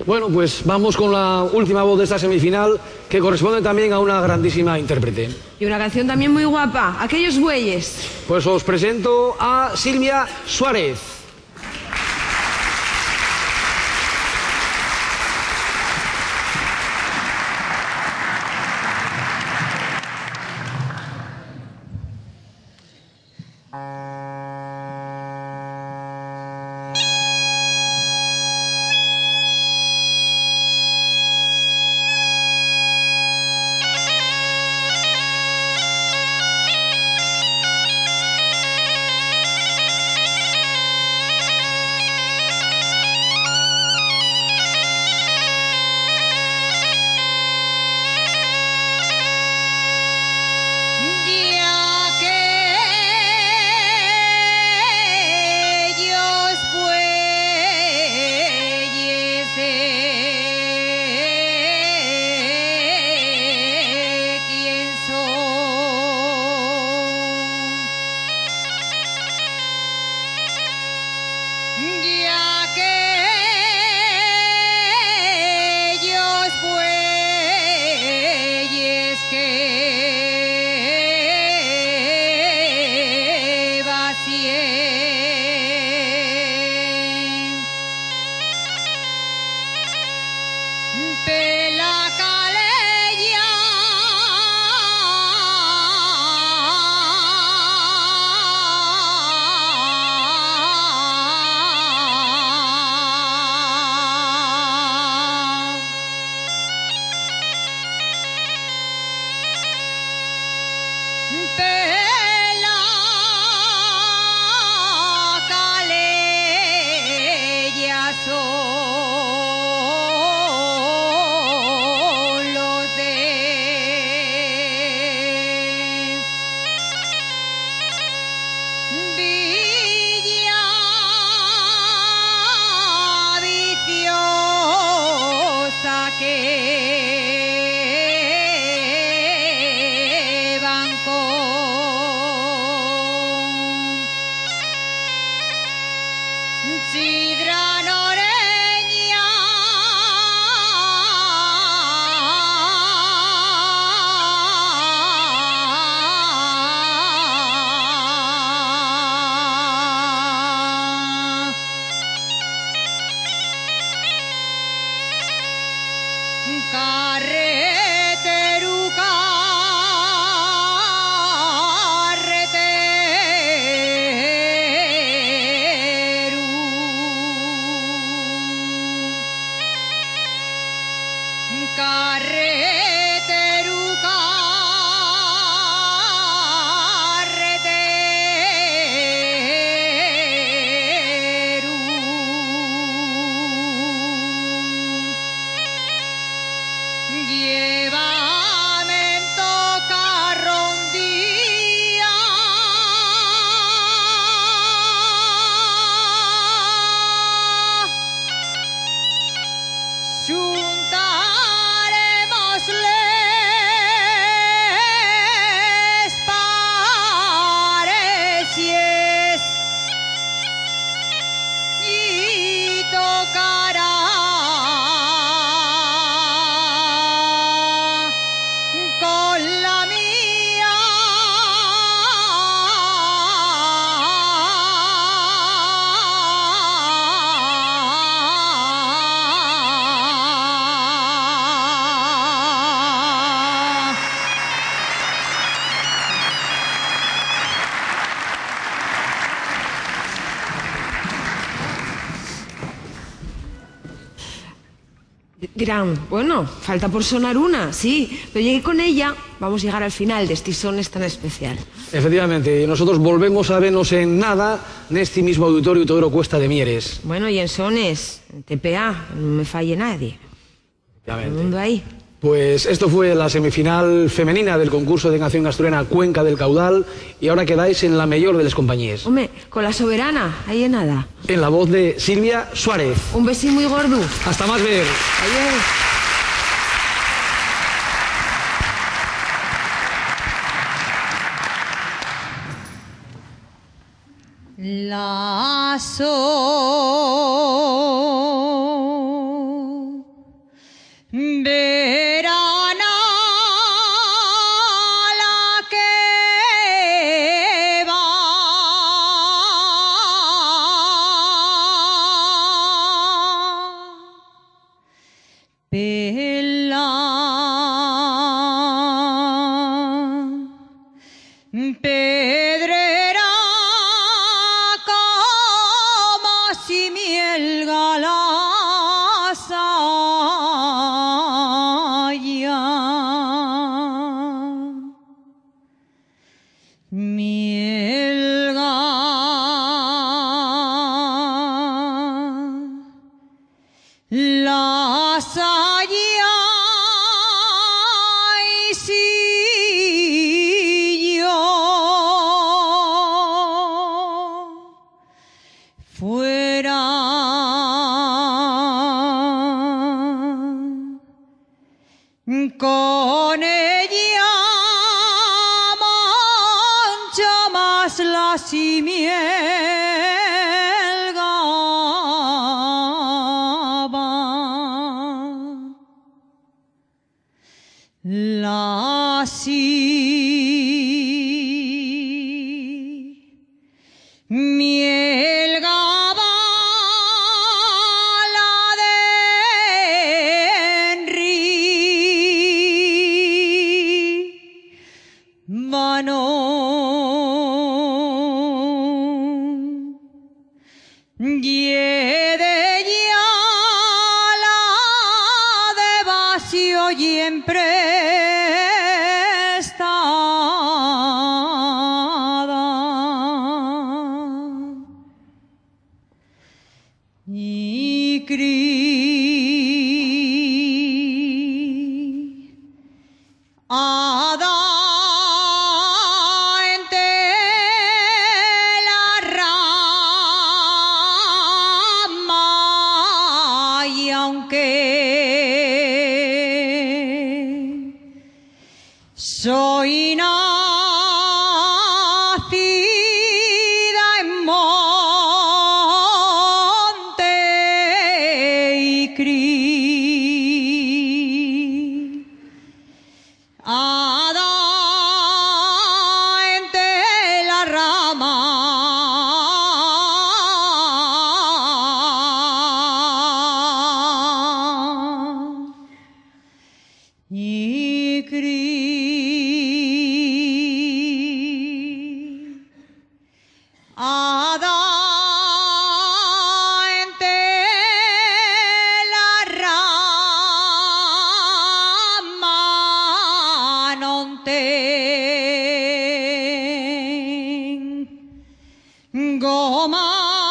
Bueno, pues vamos con la última voz de esta semifinal, que corresponde también a una grandísima intérprete. Y una canción también muy guapa, Aquellos bueyes. Pues os presento a Silvia Suárez. Dirán, bueno, falta por sonar una, sí, pero llegué con ella, vamos a llegar al final de este sones tan especial. Efectivamente, nosotros volvemos a vernos en nada neste mismo auditorio Teodoro Cuesta de Mieres. Bueno, y en sones, en TPA, no me falle nadie. Todo el mundo ahí. Pues esto fue la semifinal femenina del concurso de canción asturiana Cuenca del Caudal, y ahora quedáis en la mayor de las compañías. Hombre, con la soberana, ahí en nada. En la voz de Silvia Suárez. Un besín muy gordo. Hasta más ver. Adiós. La soberana. Pela, pedrera como si miel galasaya, miel galasaya. Y si yo fuera con ella mucho más la simiel gaba, la miel gaba, la de Henry Mano, y de ella la de vacío y emprestada, y criada entre la rama, y aunque soy nacida en monte y criada entre la rama, y criada entre la rama, non tengo más